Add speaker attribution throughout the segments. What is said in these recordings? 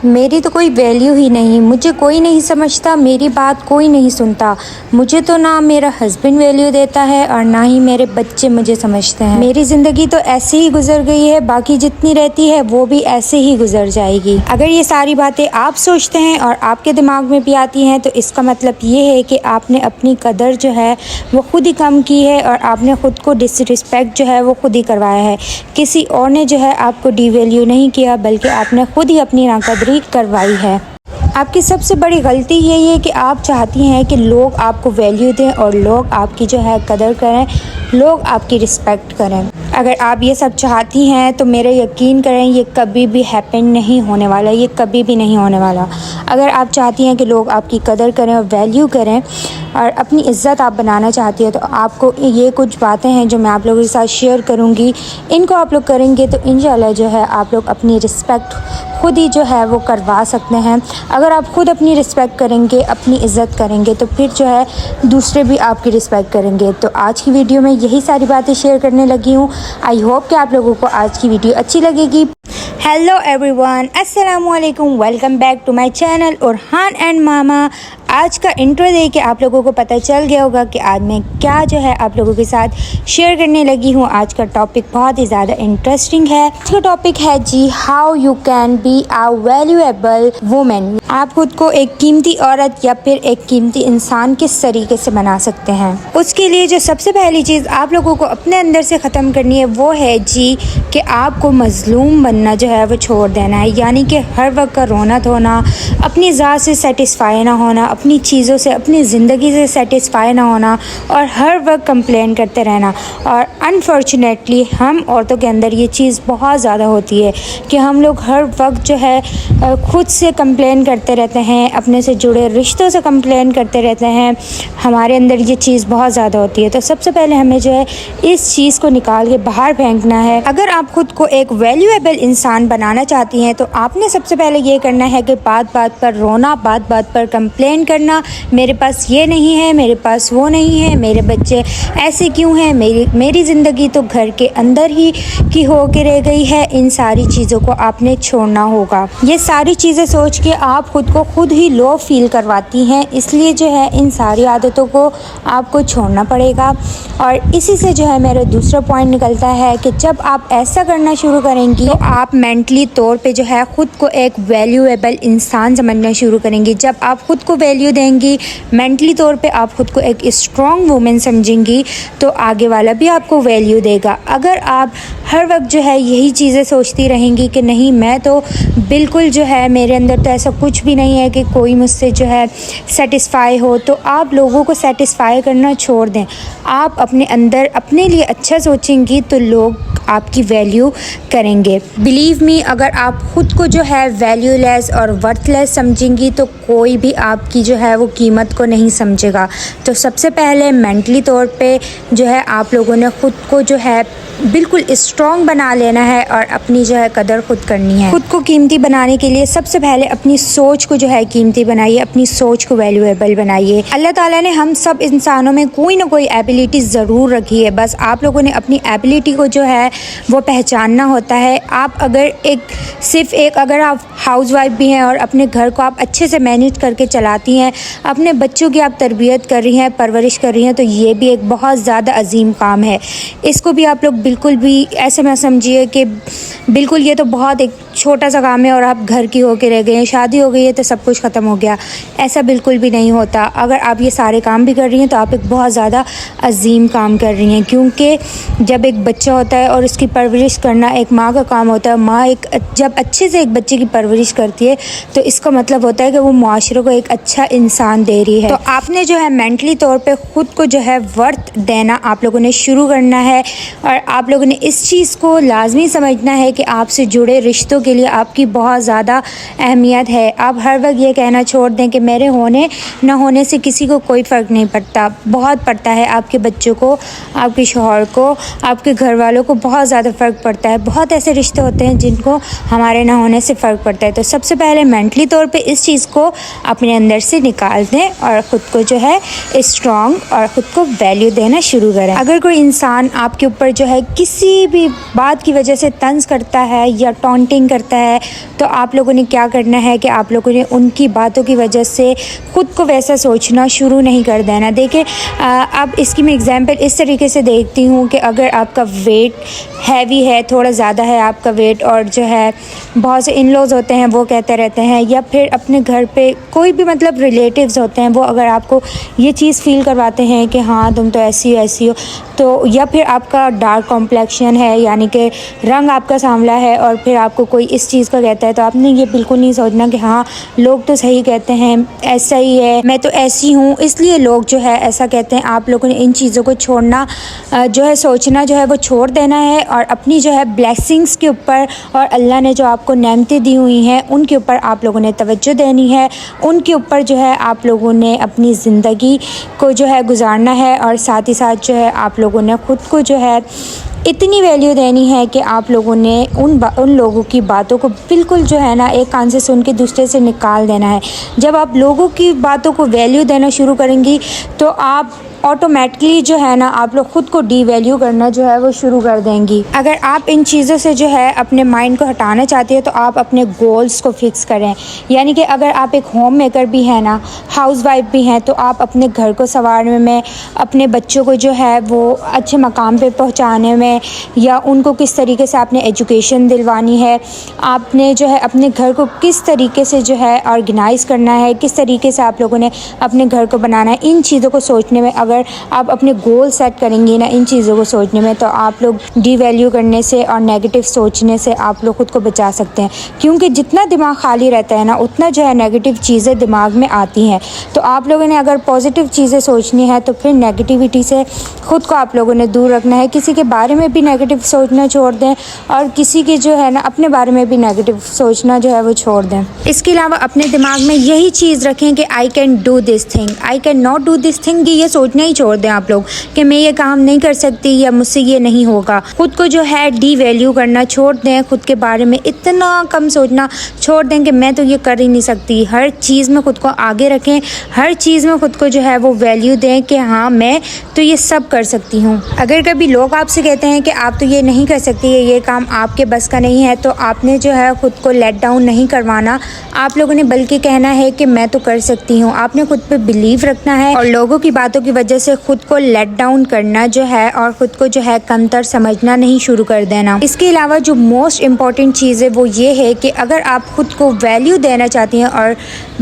Speaker 1: میری تو کوئی ویلیو ہی نہیں، مجھے کوئی نہیں سمجھتا، میری بات کوئی نہیں سنتا، مجھے تو نہ میرا ہسبینڈ ویلیو دیتا ہے اور نہ ہی میرے بچے مجھے سمجھتے ہیں۔ میری زندگی تو ایسے ہی گزر گئی ہے، باقی جتنی رہتی ہے وہ بھی ایسے ہی گزر جائے گی۔ اگر یہ ساری باتیں آپ سوچتے ہیں اور آپ کے دماغ میں بھی آتی ہیں تو اس کا مطلب یہ ہے کہ آپ نے اپنی قدر جو ہے وہ خود ہی کم کی ہے اور آپ نے خود کو ڈس رسپیکٹ جو ہے وہ خود ہی کروایا ہے۔ کسی اور نے جو ہے آپ کو ڈی ویلیو نہیں کیا، بلکہ آپ نے خود ہی اپنی ناقدری کروائی ہے۔ آپ کی سب سے بڑی غلطی یہی ہے کہ آپ چاہتی ہیں کہ لوگ آپ کو ویلیو دیں اور لوگ آپ کی جو ہے قدر کریں، لوگ آپ کی رسپیکٹ کریں۔ اگر آپ یہ سب چاہتی ہیں تو میرا یقین کریں یہ کبھی بھی ہیپن نہیں ہونے والا، یہ کبھی بھی نہیں ہونے والا۔ اگر آپ چاہتی ہیں کہ لوگ آپ کی قدر کریں اور ویلیو کریں اور اپنی عزت آپ بنانا چاہتی ہیں تو آپ کو یہ کچھ باتیں ہیں جو میں آپ لوگوں کے ساتھ شیئر کروں گی، ان کو آپ لوگ کریں گے تو انشاءاللہ جو ہے آپ لوگ اپنی رسپیکٹ خود ہی جو ہے وہ کروا سکتے ہیں۔ اگر آپ خود اپنی رسپیکٹ کریں گے، اپنی عزت کریں گے تو پھر جو ہے دوسرے بھی آپ کی رسپیکٹ کریں گے۔ تو آج کی ویڈیو میں یہی ساری باتیں شیئر کرنے لگی ہوں۔ آئی ہوپ کہ آپ لوگوں کو آج کی ویڈیو اچھی لگے گی۔ ہیلو ایوری ون، السلام علیکم، welcome back to my channel Orhan and mama. آج کا انٹرو دے کے آپ لوگوں کو پتہ چل گیا ہوگا کہ آج میں کیا جو ہے آپ لوگوں کے ساتھ شیئر کرنے لگی ہوں۔ آج کا ٹاپک بہت ہی زیادہ انٹرسٹنگ ہے۔ آج کا ٹاپک ہے جی how you can be a valuable woman. آپ خود کو ایک قیمتی عورت یا پھر ایک قیمتی انسان کس طریقے سے بنا سکتے ہیں۔ اس کے لیے جو سب سے پہلی چیز آپ لوگوں کو اپنے اندر سے ختم کرنی ہے وہ ہے جی کہ آپ کو مظلوم بننا جو ہے وہ چھوڑ دینا ہے، یعنی کہ ہر وقت کا رونا دھونا، اپنی ذات سے سیٹسفائی نہ ہونا، اپنی چیزوں سے، اپنی زندگی سے سیٹسفائی نہ ہونا اور ہر وقت کمپلین کرتے رہنا۔ اور انفارچونیٹلی ہم عورتوں کے اندر یہ چیز بہت زیادہ ہوتی ہے کہ ہم لوگ ہر وقت جو ہے خود سے کمپلین کرتے رہتے ہیں، اپنے سے جڑے رشتوں سے کمپلین کرتے رہتے ہیں۔ ہمارے اندر یہ چیز بہت زیادہ ہوتی ہے، تو سب سے پہلے ہمیں جو ہے اس چیز کو نکال کے باہر پھینکنا ہے۔ اگر آپ خود کو ایک ویلیویبل انسان بنانا چاہتی ہیں تو آپ نے سب سے پہلے یہ کرنا ہے کہ بات بات پر رونا، بات بات پر کمپلین کرنا، میرے پاس یہ نہیں ہے، میرے پاس وہ نہیں ہے، میرے بچے ایسے کیوں ہیں، میری زندگی تو گھر کے اندر ہی کی ہو کے رہ گئی ہے۔ ان ساری چیزوں کو آپ نے چھوڑنا ہوگا۔ یہ ساری چیزیں سوچ کے آپ خود کو خود ہی لو فیل کرواتی ہیں، اس لیے جو ہے ان ساری عادتوں کو آپ کو چھوڑنا پڑے گا۔ اور اسی سے جو ہے میرا دوسرا پوائنٹ نکلتا ہے کہ جب آپ ایسا کرنا شروع کریں گی تو آپ مینٹلی طور پہ جو ہے خود کو ایک ویلیویبل انسان سمجھنا شروع کریں گی۔ جب آپ خود کو ویلیو دیں گی، مینٹلی طور پہ آپ خود کو ایک اسٹرانگ وومن سمجھیں گی تو آگے والا بھی آپ کو ویلیو دے گا۔ اگر آپ ہر وقت جو ہے یہی چیزیں سوچتی رہیں گی کہ نہیں میں تو بالکل جو ہے میرے اندر تو ایسا کچھ بھی نہیں ہے کہ کوئی مجھ سے جو ہے سیٹسفائی ہو، تو آپ لوگوں کو سیٹسفائی کرنا چھوڑ دیں۔ آپ اپنے اندر اپنے لیے اچھا سوچیں گی تو لوگ آپ کی ویلیو کریں گے۔ بلیو می، اگر آپ خود کو جو ہے ویلیو لیس اور ورتھ لیس سمجھیں گی تو کوئی بھی آپ کی جو ہے وہ قیمت کو نہیں سمجھے گا۔ تو سب سے پہلے مینٹلی طور پہ جو ہے آپ لوگوں نے خود کو جو ہے بالکل اسٹرانگ بنا لینا ہے اور اپنی جو ہے قدر خود کرنی ہے۔ خود کو قیمتی بنانے کے لیے سب سے پہلے اپنی سوچ کو جو ہے قیمتی بنائیے، اپنی سوچ کو ویلیویبل بنائیے۔ اللہ تعالیٰ نے ہم سب انسانوں میں کوئی نہ کوئی ایبیلٹی ضرور رکھی ہے، بس آپ لوگوں نے اپنی ایبیلٹی کو جو ہے وہ پہچاننا ہوتا ہے۔ آپ اگر اگر آپ ہاؤس وائف بھی ہیں اور اپنے گھر کو آپ اچھے سے مینیج کر کے چلاتی ہیں، اپنے بچوں کی آپ تربیت کر رہی ہیں، پرورش کر رہی ہیں، تو یہ بھی ایک بہت زیادہ عظیم کام ہے۔ اس کو بھی آپ لوگ بالکل بھی ایسے نہ سمجھیے کہ بالکل یہ تو بہت ایک چھوٹا سا کام ہے اور آپ گھر کی ہو کے رہ گئے ہیں، شادی ہو گئی ہے تو سب کچھ ختم ہو گیا، ایسا بالکل بھی نہیں ہوتا۔ اگر آپ یہ سارے کام بھی کر رہی ہیں تو آپ ایک بہت زیادہ عظیم کام کر رہی ہیں، کیونکہ جب ایک بچہ ہوتا ہے اور اس کی پرورش کرنا ایک ماں کا کام ہوتا ہے، ماں جب اچھے سے ایک بچے کی پرورش کرتی ہے تو اس کا مطلب ہوتا ہے کہ وہ معاشرے کو ایک اچھا انسان دے رہی ہے۔ تو آپ نے جو ہے مینٹلی طور پہ خود کو جو ہے ورتھ دینا آپ لوگوں نے شروع کرنا ہے، اور آپ لوگوں نے اس چیز کو لازمی سمجھنا ہے کہ آپ سے جڑے رشتوں کے لیے آپ کی بہت زیادہ اہمیت ہے۔ آپ ہر وقت یہ کہنا چھوڑ دیں کہ میرے ہونے نہ ہونے سے کسی کو کوئی فرق نہیں پڑتا، بہت پڑتا ہے۔ آپ کے بچوں کو، آپ کے شوہر کو، آپ کے گھر والوں کو بہت زیادہ فرق پڑتا ہے. بہت ایسے رشتے ہوتے ہیں جن کو ہمارے نہ ہونے سے فرق پڑتا ہے. تو سب سے پہلے مینٹلی طور پہ اس چیز کو اپنے اندر سے نکال دیں اور خود کو جو ہے اسٹرانگ اور خود کو ویلیو دینا شروع کریں. اگر کوئی انسان آپ کے اوپر جو ہے کسی بھی بات کی وجہ سے طنز کرتا ہے یا ٹونٹنگ کرتا ہے تو آپ لوگوں نے کیا کرنا ہے کہ آپ لوگوں نے ان کی باتوں کی وجہ سے خود کو ویسا سوچنا شروع نہیں کر دینا. دیکھیں اب اس کی میں اگزامپل اس طریقے سے دیکھتی ہوں کہ اگر آپ کا ویٹ ہیوی ہے, تھوڑا زیادہ ہے آپ کا ویٹ, اور جو ہے بہت سے ان لوز ہوتے ہیں وہ کہتے رہتے ہیں, یا پھر اپنے گھر پہ کوئی بھی مطلب ریلیٹیوز ہوتے ہیں وہ اگر آپ کو یہ چیز فیل کرواتے ہیں کہ ہاں تم تو ایسی ہو, تو یا پھر آپ کا ڈارک کمپلیکشن ہے یعنی کہ رنگ آپ کا سانولا ہے اور پھر آپ کو کوئی اس چیز کا کہتا ہے, تو آپ نے یہ بالکل نہیں سوچنا کہ ہاں لوگ تو صحیح کہتے ہیں, ایسا ہی ہے, میں تو ایسی ہوں اس لیے لوگ جو ہے ایسا کہتے ہیں. آپ لوگوں نے ان چیزوں کو چھوڑنا جو ہے سوچنا جو ہے وہ چھوڑ دینا ہے اور اپنی جو ہے بلیسنگز کے اوپر اور اللہ نے جو آپ کو نعمتیں دی ہوئی ہیں ان کے اوپر آپ لوگوں نے توجہ دینی ہے. ان کے اوپر جو ہے آپ لوگوں نے اپنی زندگی کو جو ہے گزارنا ہے اور ساتھ ہی ساتھ جو ہے آپ لوگوں نے خود کو جو ہے اتنی ویلیو دینی ہے کہ آپ لوگوں نے ان لوگوں کی باتوں کو بالکل جو ہے نا ایک کان سے سن کے دوسرے سے نکال دینا ہے. جب آپ لوگوں کی باتوں کو ویلیو دینا شروع کریں گی تو آپ آٹومیٹکلی جو ہے نا آپ لوگ خود کو ڈی ویلیو کرنا جو ہے وہ شروع کر دیں گی. اگر آپ ان چیزوں سے جو ہے اپنے مائنڈ کو ہٹانا چاہتے ہیں تو آپ اپنے گولز کو فکس کریں. یعنی کہ اگر آپ ایک ہوم میکر بھی ہیں نا, ہاؤس وائف بھی ہیں, تو آپ اپنے گھر کو سنوارنے میں, اپنے بچوں کو جو ہے وہ اچھے مقام پہ پہنچانے میں, یا ان کو کس طریقے سے آپ نے ایجوکیشن دلوانی ہے, آپ نے جو ہے اپنے گھر کو کس طریقے سے جو ہے آرگنائز کرنا ہے, کس طریقے سے آپ لوگوں نے اپنے گھر کو بنانا ہے, ان چیزوں کو سوچنے میں اگر آپ اپنے گول سیٹ کریں گے نا ان چیزوں کو سوچنے میں, تو آپ لوگ ڈی ویلیو کرنے سے اور نیگیٹو سوچنے سے آپ لوگ خود کو بچا سکتے ہیں. کیونکہ جتنا دماغ خالی رہتا ہے نا اتنا جو ہے نیگیٹو چیزیں دماغ میں آتی ہیں. تو آپ لوگوں نے اگر پازیٹیو چیزیں سوچنی ہے تو پھر نیگیٹیوٹی سے خود کو آپ لوگوں نے دور رکھنا ہے. کسی کے بارے میں بھی نیگیٹو سوچنا چھوڑ دیں اور کسی کے جو ہے نا اپنے بارے میں بھی نیگیٹو سوچنا جو ہے وہ چھوڑ دیں. اس کے علاوہ اپنے دماغ میں یہی چیز رکھیں کہ I can do this thing, I can not do this thing, یہ سوچنا ہی چھوڑ دیں آپ لوگ کہ میں یہ کام نہیں کر سکتی یا مجھ سے یہ نہیں ہوگا. خود کو جو ہے ڈی ویلیو کرنا چھوڑ دیں, خود کے بارے میں اتنا کم سوچنا چھوڑ دیں کہ میں تو یہ کر ہی نہیں سکتی. ہر چیز میں خود کو آگے رکھیں, ہر چیز میں خود کو جو ہے وہ ویلیو دیں کہ ہاں میں تو یہ سب کر سکتی ہوں. اگر کبھی لوگ آپ سے کہتے ہیں کہ آپ تو یہ نہیں کر سکتی, یہ کام آپ کے بس کا نہیں ہے, تو آپ نے جو ہے خود کو لیٹ ڈاؤن نہیں کروانا. آپ لوگوں نے بلکہ کہنا ہے کہ میں تو کر سکتی ہوں. آپ نے خود پہ بلیو رکھنا ہے اور لوگوں کی باتوں کی وجہ سے خود کو لیٹ ڈاؤن کرنا جو ہے اور خود کو جو ہے کمتر سمجھنا نہیں شروع کر دینا. اس کے علاوہ جو موسٹ امپورٹنٹ چیز ہے وہ یہ ہے کہ اگر آپ خود کو ویلیو دینا چاہتی ہیں اور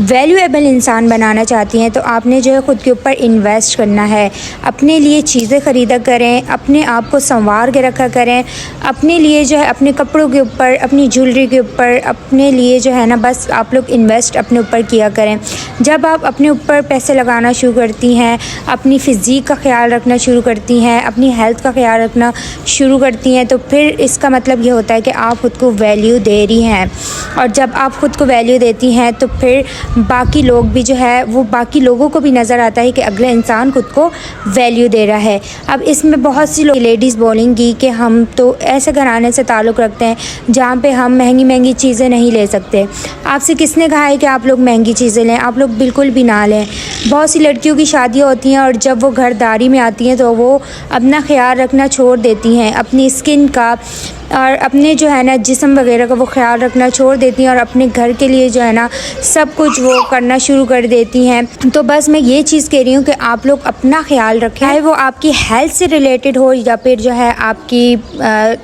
Speaker 1: ویلیویبل انسان بنانا چاہتی ہیں تو آپ نے جو ہے خود کے اوپر انویسٹ کرنا ہے. اپنے لیے چیزیں خریدا کریں, اپنے آپ کو سنوار کے رکھا کریں, اپنے لیے جو ہے اپنے کپڑوں کے اوپر, اپنی جویلری کے اوپر, اپنے لیے جو ہے نا بس آپ لوگ انویسٹ اپنے اوپر کیا کریں. جب آپ اپنے اوپر پیسے لگانا شروع کرتی ہیں, اپنی فزیک کا خیال رکھنا شروع کرتی ہیں, اپنی ہیلتھ کا خیال رکھنا شروع کرتی ہیں, تو پھر اس کا مطلب یہ ہوتا ہے کہ آپ خود کو ویلیو دے رہی ہیں. اور جب آپ خود کو ویلیو دیتی ہیں تو پھر باقی لوگ بھی جو ہے وہ باقی لوگوں کو بھی نظر آتا ہے کہ اگلا انسان خود کو ویلیو دے رہا ہے. اب اس میں بہت سی لیڈیز بولیں گی کہ ہم تو ایسے گھرانے سے تعلق رکھتے ہیں جہاں پہ ہم مہنگی چیزیں نہیں لے سکتے. آپ سے کس نے کہا ہے کہ آپ لوگ مہنگی چیزیں لیں؟ آپ لوگ بالکل بھی نہ لیں. بہت سی لڑکیوں کی شادیاں ہوتی ہیں اور جب وہ گھر داری میں آتی ہیں تو وہ اپنا خیال رکھنا چھوڑ دیتی ہیں, اپنی اسکن کا اور اپنے جو ہے نا جسم وغیرہ کا وہ خیال رکھنا چھوڑ دیتی ہیں اور اپنے گھر کے لیے جو ہے نا سب کچھ وہ کرنا شروع کر دیتی ہیں. تو بس میں یہ چیز کہہ رہی ہوں کہ آپ لوگ اپنا خیال رکھیں, چاہے وہ آپ کی ہیلتھ سے ریلیٹڈ ہو یا پھر جو ہے آپ کی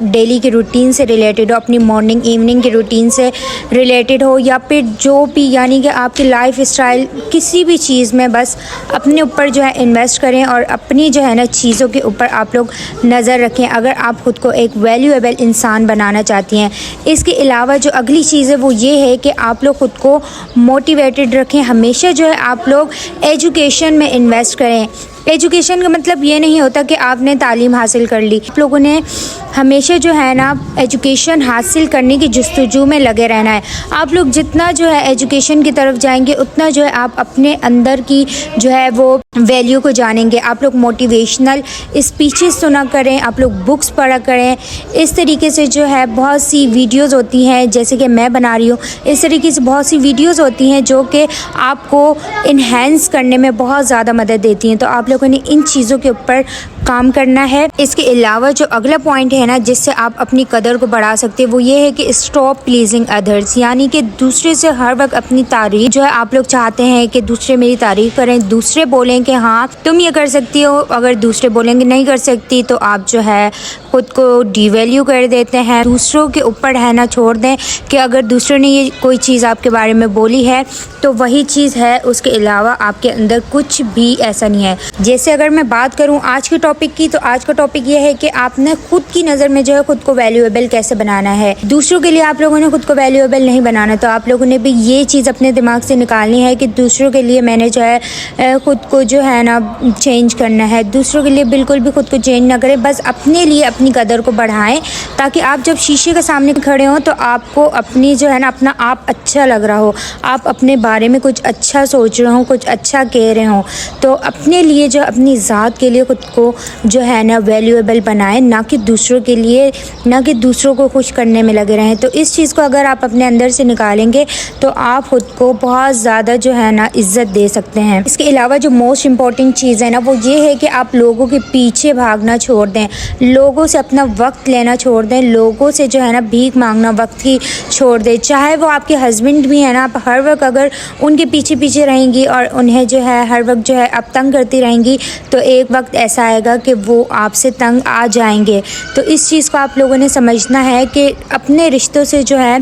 Speaker 1: ڈیلی کی روٹین سے ریلیٹڈ ہو, اپنی مارننگ ایوننگ کی روٹین سے ریلیٹڈ ہو, یا پھر جو بھی یعنی کہ آپ کی لائف اسٹائل کسی بھی چیز میں بس اپنے اوپر جو ہے انویسٹ کریں اور اپنی جو ہے نا چیزوں کے اوپر آپ لوگ نظر رکھیں اگر آپ خود کو ایک ویلیویبل انسان بنانا چاہتی ہیں. اس کے علاوہ جو اگلی چیز ہے وہ یہ ہے کہ آپ لوگ خود کو موٹیویٹڈ رکھیں. ہمیشہ جو ہے آپ لوگ ایجوکیشن میں انویسٹ کریں. ایجوکیشن کا مطلب یہ نہیں ہوتا کہ آپ نے تعلیم حاصل کر لی. آپ لوگوں نے ہمیشہ جو ہے نا ایجوکیشن حاصل کرنے کی جستجو میں لگے رہنا ہے. آپ لوگ جتنا جو ہے ایجوکیشن کی طرف جائیں گے اتنا جو ہے آپ اپنے اندر کی جو ہے وہ ویلیو کو جانیں گے. آپ لوگ موٹیویشنل اسپیچز سنا کریں, آپ لوگ بکس پڑھا کریں. اس طریقے سے جو ہے بہت سی ویڈیوز ہوتی ہیں جیسے کہ میں بنا رہی ہوں, اس طریقے سے بہت سی ویڈیوز ہوتی ہیں جو کہ آپ کو انہینس کرنے میں بہت زیادہ مدد دیتی ہیں. تو آپ لوگوں نے ان چیزوں کے اوپر کام کرنا ہے. اس کے علاوہ جو اگلا پوائنٹ ہے نا جس سے آپ اپنی قدر کو بڑھا سکتے ہیں وہ یہ ہے کہ اسٹاپ پلیزنگ ادرس, یعنی کہ دوسرے سے ہر وقت اپنی تعریف جو ہے آپ لوگ چاہتے ہیں کہ دوسرے میری تعریف کریں, دوسرے بولیں کہ ہاں تم یہ کر سکتی ہو. اگر دوسرے بولیں گے نہیں کر سکتی تو آپ جو ہے خود کو ڈی ویلیو کر دیتے ہیں. دوسروں کے اوپر رہنا چھوڑ دیں کہ اگر دوسروں نے یہ کوئی چیز آپ کے بارے میں بولی ہے تو وہی چیز ہے, اس کے علاوہ آپ کے اندر کچھ بھی ایسا نہیں ہے. جیسے اگر میں بات کروں آج کے ٹاپک کی, تو آج کا ٹاپک یہ ہے کہ آپ نے خود کی نظر میں جو ہے خود کو ویلیویبل کیسے بنانا ہے. دوسروں کے لیے آپ لوگوں نے خود کو ویلیویبل نہیں بنانا, تو آپ لوگوں نے بھی یہ چیز اپنے دماغ سے نکالنی ہے کہ دوسروں کے لیے میں نے جو ہے خود کو جو ہے نا چینج کرنا ہے. دوسروں کے لیے بالکل بھی خود کو چینج نہ کریں, بس اپنے لیے اپنی قدر کو بڑھائیں تاکہ آپ جب شیشے کے سامنے کھڑے ہوں تو آپ کو اپنی جو ہے نا اپنا آپ اچھا لگ رہا ہو, آپ اپنے بارے میں کچھ اچھا سوچ رہے ہوں, کچھ اچھا کہہ رہے ہوں. تو اپنے لیے جو اپنی ذات کے لیے خود کو جو ہے نا ویلیویبل بنائیں, نہ کہ دوسروں کے لیے, نہ کہ دوسروں کو خوش کرنے میں لگے رہیں. تو اس چیز کو اگر آپ اپنے اندر سے نکالیں گے تو آپ خود کو بہت زیادہ جو ہے نا عزت دے سکتے ہیں. اس کے علاوہ جو موسٹ امپورٹنٹ چیز ہے نا وہ یہ ہے کہ آپ لوگوں کے پیچھے بھاگنا چھوڑ دیں, لوگوں سے اپنا وقت لینا چھوڑ دیں, لوگوں سے جو ہے نا بھیک مانگنا وقت ہی چھوڑ دیں. چاہے وہ آپ کے ہسبینڈ بھی ہیں نا, آپ ہر وقت اگر ان کے پیچھے رہیں گی اور انہیں جو ہے ہر وقت جو ہے آپ تنگ کرتی رہیں گی تو ایک وقت ایسا آئے گا کہ وہ آپ سے تنگ آ جائیں گے. تو اس چیز کو آپ لوگوں نے سمجھنا ہے کہ اپنے رشتوں سے جو ہے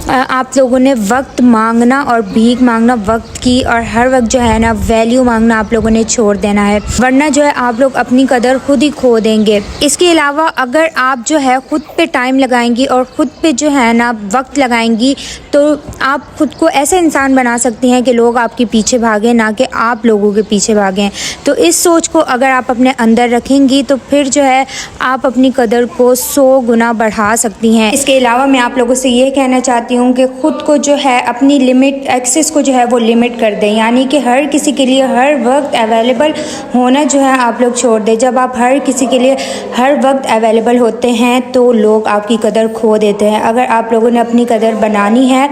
Speaker 1: آپ لوگوں نے وقت مانگنا اور بھیک مانگنا وقت کی, اور ہر وقت جو ہے نا ویلیو مانگنا آپ لوگوں نے چھوڑ دینا ہے, ورنہ جو ہے آپ لوگ اپنی قدر خود ہی کھو دیں گے. اس کے علاوہ اگر آپ جو ہے خود پہ ٹائم لگائیں گی اور خود پہ جو ہے نا وقت لگائیں گی تو آپ خود کو ایسا انسان بنا سکتی ہیں کہ لوگ آپ کے پیچھے بھاگیں, نہ کہ آپ لوگوں کے پیچھے بھاگیں. تو اس سوچ کو اگر آپ اپنے اندر رکھیں گی تو پھر جو ہے آپ اپنی قدر کو 100 گنا بڑھا سکتی ہیں. اس کے علاوہ میں آپ لوگوں سے یہ کہنا چاہتی ہوں کہ خود کو جو ہے اپنی لمٹ ایکسس کو جو ہے وہ لمٹ کر دیں, یعنی کہ ہر کسی کے لیے ہر وقت اویلیبل ہونا جو ہے آپ لوگ چھوڑ دیں. جب آپ ہر کسی کے لیے ہر وقت اویلیبل ہوتے ہیں تو لوگ آپ کی قدر کھو دیتے ہیں. اگر آپ لوگوں نے اپنی قدر بنانی ہے,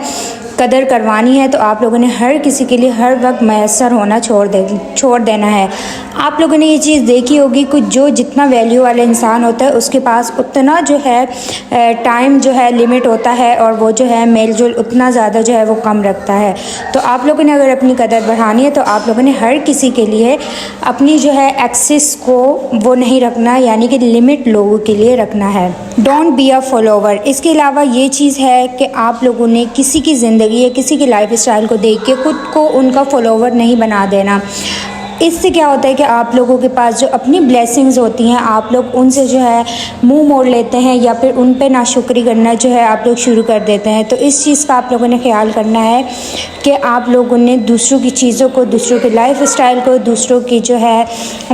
Speaker 1: قدر کروانی ہے, تو آپ لوگوں نے ہر کسی کے لیے ہر وقت میسر ہونا چھوڑ دینا ہے. آپ لوگوں نے یہ چیز دیکھی ہوگی کہ جو جتنا ویلیو والا انسان ہوتا ہے اس کے پاس اتنا جو ہے ٹائم جو ہے لمٹ ہوتا ہے, اور وہ جو ہے میل جول اتنا زیادہ جو ہے وہ کم رکھتا ہے. تو آپ لوگوں نے اگر اپنی قدر بڑھانی ہے تو آپ لوگوں نے ہر کسی کے لیے اپنی جو ہے ایکسس کو وہ نہیں رکھنا, یعنی کہ لمٹ لوگوں کے لیے رکھنا ہے. Don't be a follower. اس کے علاوہ یہ چیز ہے کہ آپ لوگوں نے کسی کی زندگی یا کسی کی لائف اسٹائل کو دیکھ کے خود کو ان کا فالوور نہیں بنا دینا. اس سے کیا ہوتا ہے کہ آپ لوگوں کے پاس جو اپنی بلیسنگز ہوتی ہیں آپ لوگ ان سے جو ہے منہ موڑ لیتے ہیں, یا پھر ان پہ ناشکری کرنا جو ہے آپ لوگ شروع کر دیتے ہیں. تو اس چیز کا آپ لوگوں نے خیال کرنا ہے کہ آپ لوگوں نے دوسروں کی چیزوں کو, دوسروں کے لائف اسٹائل کو, دوسروں کی جو ہے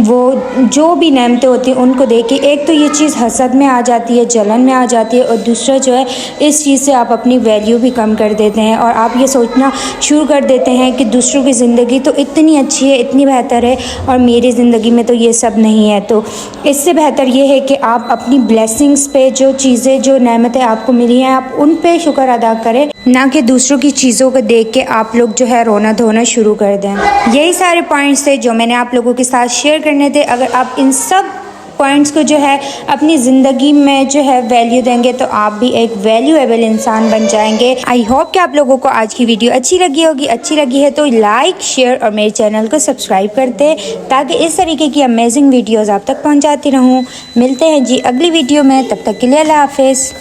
Speaker 1: وہ جو بھی نعمتیں ہوتی ہیں ان کو دیکھ کے ایک تو یہ چیز حسد میں آ جاتی ہے, جلن میں آ جاتی ہے, اور دوسرا جو ہے اس چیز سے آپ اپنی ویلیو بھی کم کر دیتے ہیں, اور آپ یہ سوچنا شروع کر دیتے ہیں کہ دوسروں کی زندگی تو اتنی اچھی ہے, اتنی بہتر ہے, اور میری زندگی میں تو یہ سب نہیں ہے. تو اس سے بہتر یہ ہے کہ آپ اپنی بلیسنگز پہ, جو چیزیں جو نعمتیں آپ کو ملی ہیں آپ ان پہ شکر ادا کریں, نہ کہ دوسروں کی چیزوں کو دیکھ کے آپ لوگ جو ہے رونا دھونا شروع کر دیں. یہی سارے پوائنٹس تھے جو میں نے آپ لوگوں کے ساتھ شیئر کرنے تھے. اگر آپ ان سب پوائنٹس کو جو ہے اپنی زندگی میں جو ہے ویلیو دیں گے تو آپ بھی ایک ویلیویبل انسان بن جائیں گے. آئی ہوپ کہ آپ لوگوں کو آج کی ویڈیو اچھی لگی ہوگی. اچھی لگی ہے تو لائک, شیئر اور میرے چینل کو سبسکرائب کرتے تاکہ اس طریقے کی امیزنگ ویڈیوز آپ تک پہنچاتی رہوں. ملتے ہیں جی اگلی ویڈیو میں, تب تک کے لیے اللہ حافظ.